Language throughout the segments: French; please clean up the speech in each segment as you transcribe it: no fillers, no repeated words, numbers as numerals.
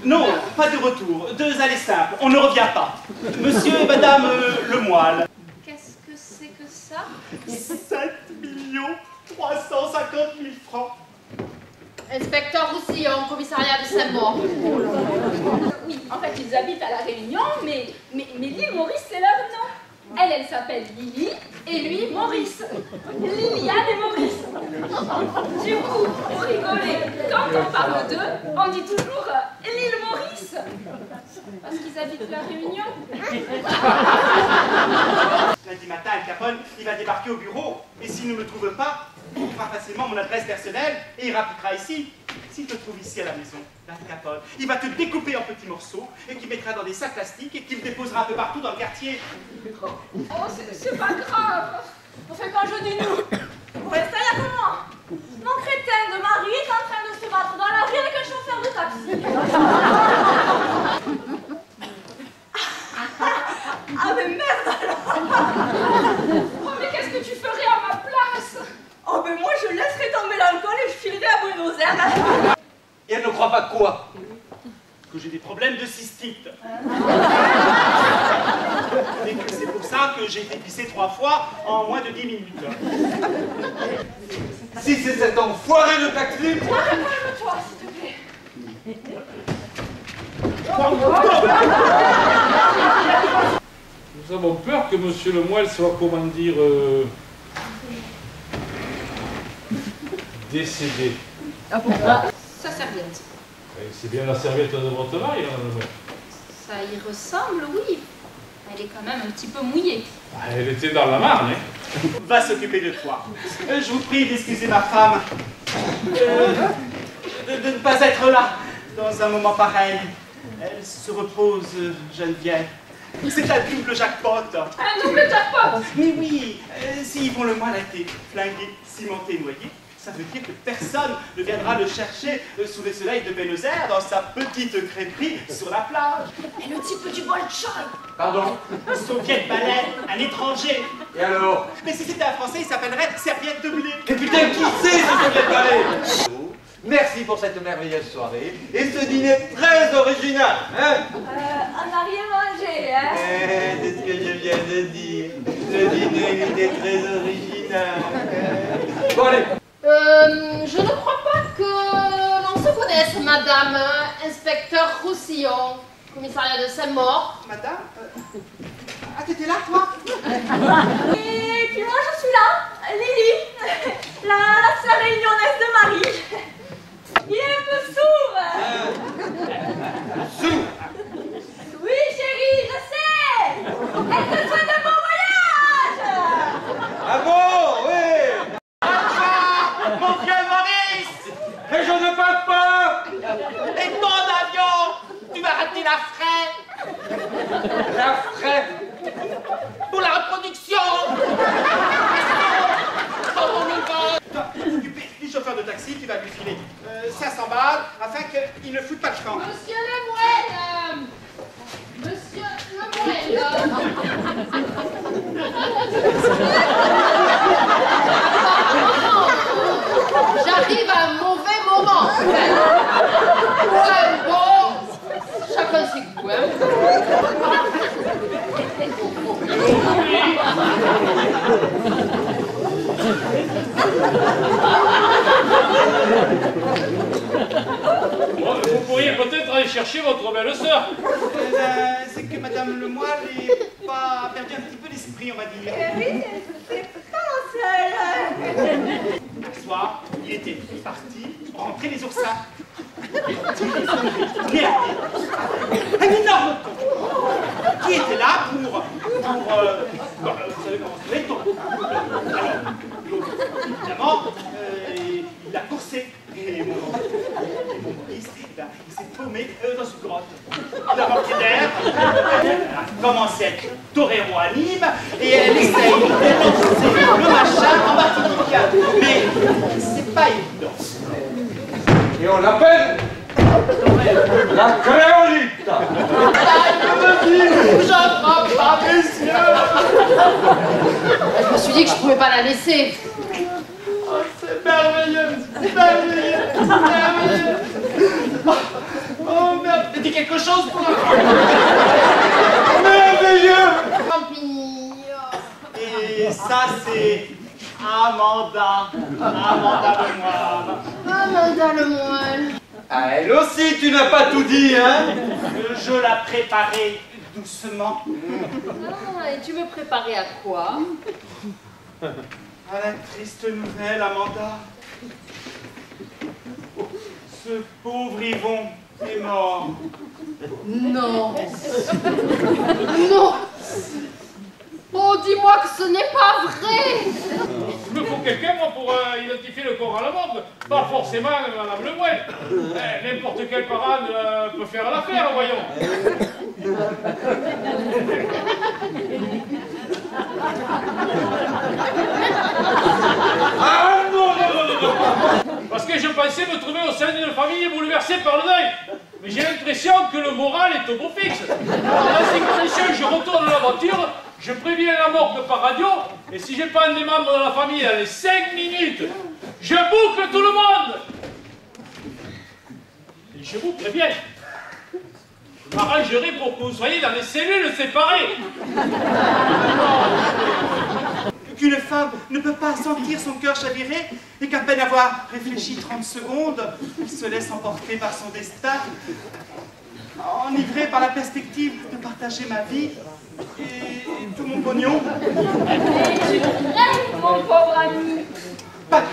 Non, pas de retour. 2 allées simples. On ne revient pas. Monsieur et madame Le Moyle. Qu'est-ce que c'est que ça? 7 350 000 francs. Inspecteur Roussillon, commissariat de Saint-Maur. Oui, en fait, ils habitent à La Réunion, mais l'île Maurice, c'est leur nom. Elle s'appelle Lily, et lui, Maurice. Liliane et Maurice. Du coup, pour rigoler, quand on parle d'eux, on dit toujours l'île Maurice. Parce qu'ils habitent La Réunion. Lundi matin, Al Capone, il va débarquer au bureau. Et s'il ne me trouve pas, il trouvera facilement mon adresse personnelle et il rappliquera ici. S'il te trouve ici à la maison, Al Capone, il va te découper en petits morceaux et qu'il mettra dans des sacs plastiques et qu'il déposera un peu partout dans le quartier. Oh, c'est pas grave. On fait quand je dis nous. Vous restez là comme moi. Mon crétin de mari est en train de se battre dans la rue avec un chauffeur de taxi. Ah mais merde alors. Oh mais qu'est-ce que tu ferais à ma place? Oh mais moi je laisserais tomber l'alcool et je filerais à Buenos Aires. Et elle ne croit pas quoi? Que j'ai des problèmes de cystite. Et que c'est pour ça que j'ai été pissé 3 fois en moins de 10 minutes. Si c'est cet enfoiré de taxi! Calme-toi s'il te plaît. Nous avons peur que Monsieur Le Moyle soit, comment dire, décédé. Ah pourquoi? Sa serviette. C'est bien la serviette de votre mari, Madame Le Moyle. Ça y ressemble, oui. Elle est quand même un petit peu mouillée. Elle était dans la Marne, hein. Va s'occuper de toi. Je vous prie d'excuser ma femme. De ne pas être là dans un moment pareil. Elle se repose, Geneviève. C'est un double jackpot. Un double jackpot. Mais oui, si Yvon Le Moyle a été flingué, cimenté, noyé, ça veut dire que personne ne viendra le chercher sous le soleil de Buenos Aires dans sa petite crêperie sur la plage. Et le type du Bolchoï. Pardon? Soviet balai, un étranger. Et alors? Mais si c'était un Français, il s'appellerait serviette de blé. Et putain, qui c'est ce Soviet balai? Merci pour cette merveilleuse soirée et ce dîner très original, hein? On n'a rien mangé, hein? C'est ce que je viens de dire. Le dîner était très original. Bon, allez. Je ne crois pas que l'on se connaisse, madame. Inspecteur Roussillon, commissariat de Saint-Maur. Madame ah, t'étais là, toi? Et puis moi je suis là, Lily, la sœur réunionnaise de Marie. Il est un peu sourd. Sourd? Oui chérie, je sais. Elle te souhaite un bon voyage. Ah bon? Oui! Mon vieux Maurice! Mais je ne parle pas! Et ton avion! Tu vas rater la fraie! La fraie! Pour la reproduction! T'occuper du chauffeur de taxi, tu vas lui filer 500 balles afin qu'il ne foute pas le camp. Monsieur Le Moyle, Monsieur Le Moyle. J'arrive à un mauvais moment. Ouais, bon, chacun ses goûts, hein. Vous pourriez peut-être aller chercher votre belle-sœur. C'est que Madame Le Moyle n'est pas perdu un petit peu l'esprit, on va dire. Oui, c'est pas seul. Un soir, il était parti rentrer les oursins. Un énorme thon qui était là pour vous savez comment c'est les thons. Alors, l'autre, évidemment, il l'a coursé. Et mon Maurice, il s'est paumé dans une grotte. Il a manqué d'air, elle a commencé à être torero à Nîmes et elle essaye de lancer le machin en Martinique. Mais c'est pas évident. Et on l'appelle la créolite. Je frappe pas, messieurs. Je me suis dit que je pouvais pas la laisser. Oh, c'est merveilleux, merveilleux, merveilleux. te dit quelque chose, toi? Merveilleux! Campigny. Et ça, c'est Amanda. Amanda Lemoine. Amanda Lemoine. Ah, elle aussi, tu n'as pas tout dit, hein? Je la préparais doucement Ah, et tu veux préparer à quoi? à la triste nouvelle, Amanda. Ce pauvre Yvon est mort. Non. Non. Oh, dis-moi que ce n'est pas vrai. Il me faut quelqu'un, moi, pour identifier le corps à la morgue. Pas forcément Madame Lemoine. N'importe quel parade peut faire l'affaire, voyons. Ah non, non, non, non, non. Parce que je pensais me trouver au sein d'une famille bouleversée par le deuil. Mais j'ai l'impression que le moral est au beau fixe. Alors, dans ces conditions, je retourne à la voiture, je préviens la morgue par radio, et si j'ai pas un des membres de la famille dans les 5 minutes, je boucle tout le monde. Et je vous préviens, je m'arrangerai pour que vous soyez dans des cellules séparées. Qu'une femme ne peut pas sentir son cœur chavirer et qu'à peine avoir réfléchi 30 secondes, il se laisse emporter par son destin, enivré par la perspective de partager ma vie et tout mon pognon. Et tu rêves, mon pauvre ami. Pas du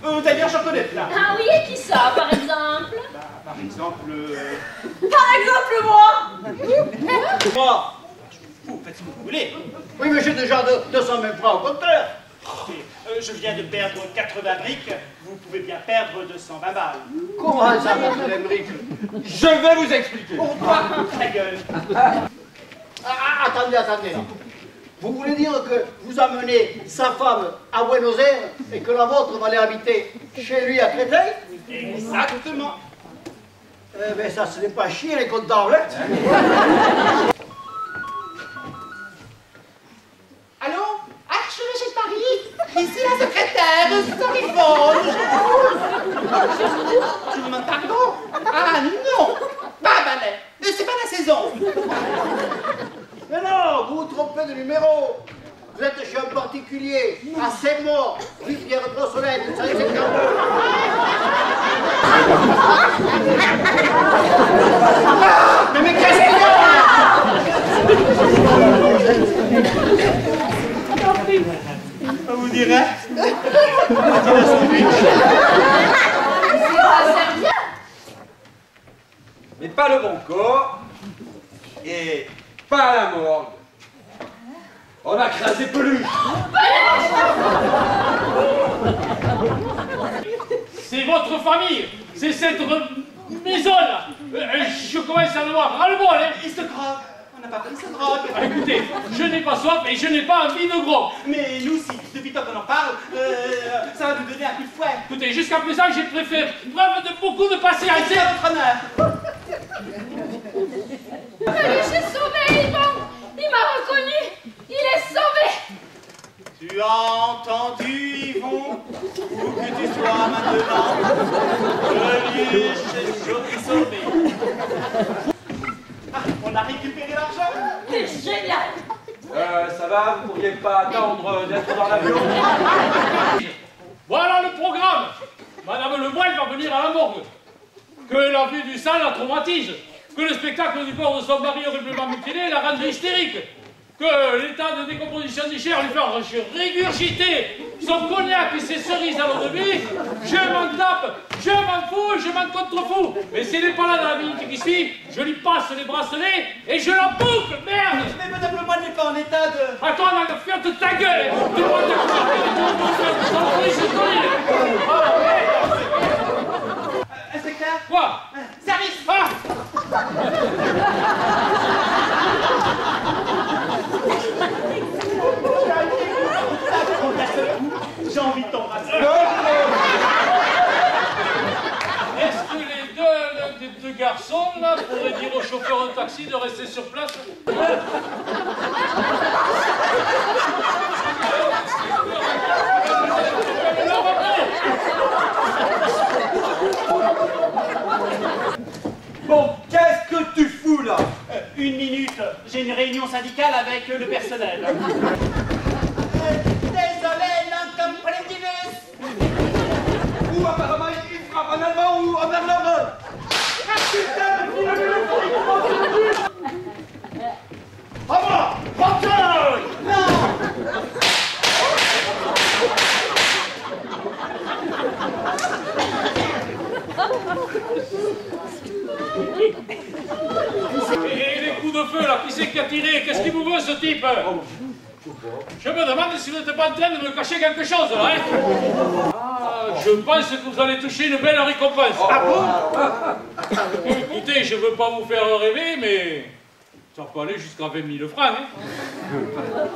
tout. D'ailleurs, j'en connais plein. Ah oui, et qui ça, par exemple? Par exemple, Par exemple, moi. Moi? vous faites ce que vous voulez. Oui, mais j'ai déjà 200 000 francs au compteur. Écoutez, je viens de perdre 80 briques, vous pouvez bien perdre 220 balles. Comment ça, M. Lembrick? Je vais vous expliquer. Pour toi, ta gueule. Attendez, attendez. Vous voulez dire que vous amenez sa femme à Buenos Aires et que la vôtre va aller habiter chez lui à Créteil? Exactement. Eh bien, ça, ce n'est pas chier les comptables, hein? Allô? Archevêché de Paris? Ici la secrétaire, Sarivonne. Tu me demandes pardon? Ah non! Pas balai! C'est pas la saison! Mais non, vous vous trompez de numéro. Vous êtes chez un particulier à Saint-Maur, rue Pierre-Brossolette, 152. Mais qu'est-ce qu'il y a? Vous direz? Mais pas le bon corps et pas la morgue. On a crasé peluche. C'est votre famille, c'est cette maison-là. Je commence à en avoir ras-le-bol, hein. Il se drogue. On n'a pas pris ce drogue. Ah, écoutez, je n'ai pas soif et je n'ai pas envie de gros. Mais nous, si, depuis tant qu'on en parle, ça va nous donner un coup de fouet. Écoutez, jusqu'à présent, j'ai préféré preuve de beaucoup de patience. C'est à votre honneur. J'ai sauvé Yvon. Il m'a reconnu. Il est sauvé. Tu as entendu, Yvon? Où que tu sois maintenant, je lui ai sauvé. Ah, on a récupéré l'argent? C'est génial. Ça va, vous pourriez pas attendre d'être dans l'avion? Voilà le programme. Madame Lemoine va venir à la morgue. Que la vue du sang la traumatise. Que le spectacle du corps de son mari horriblement mutilé la rende hystérique. Que l'état de décomposition des chairs lui fait régurgiter son cognac et ses cerises à l'eau de vie. Je m'en tape, je m'en fous, je m'en contrefous. Mais s'il n'est pas là dans la minute qui suit, je lui passe les bracelets et je la boucle, merde. Mais Madame Lemoine n'est pas en état de... Attends, on a fait de ta gueule. Tu vois, Inspecteur? quoi? Service! Ah. J'ai envie de t'embrasser. Est-ce que l'un des deux garçons là pourrait dire au chauffeur de taxi de rester sur place? Bon, qu'est-ce que j'ai une réunion syndicale avec le personnel. Désolé, non compréhensible. Ou apparemment il frappe en allemand ou en néerlandais. À moi, bataille! Non. Et les coups de feu là, qui c'est qui a tiré? Qu'est-ce qu'il vous veut ce type? Je me demande si vous n'êtes pas en train de me cacher quelque chose là, hein? Ah, je pense que vous allez toucher une belle récompense. Ah bon? Écoutez, je veux pas vous faire rêver, mais ça peut aller jusqu'à 20 000 francs, hein?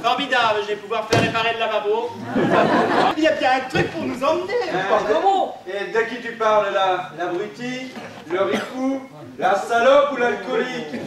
Formidable, je vais pouvoir faire réparer le lavabo. Il y a bien un truc pour nous emmener. Et de qui tu parles là? L'abruti, le ricou, la salope ou l'alcoolique?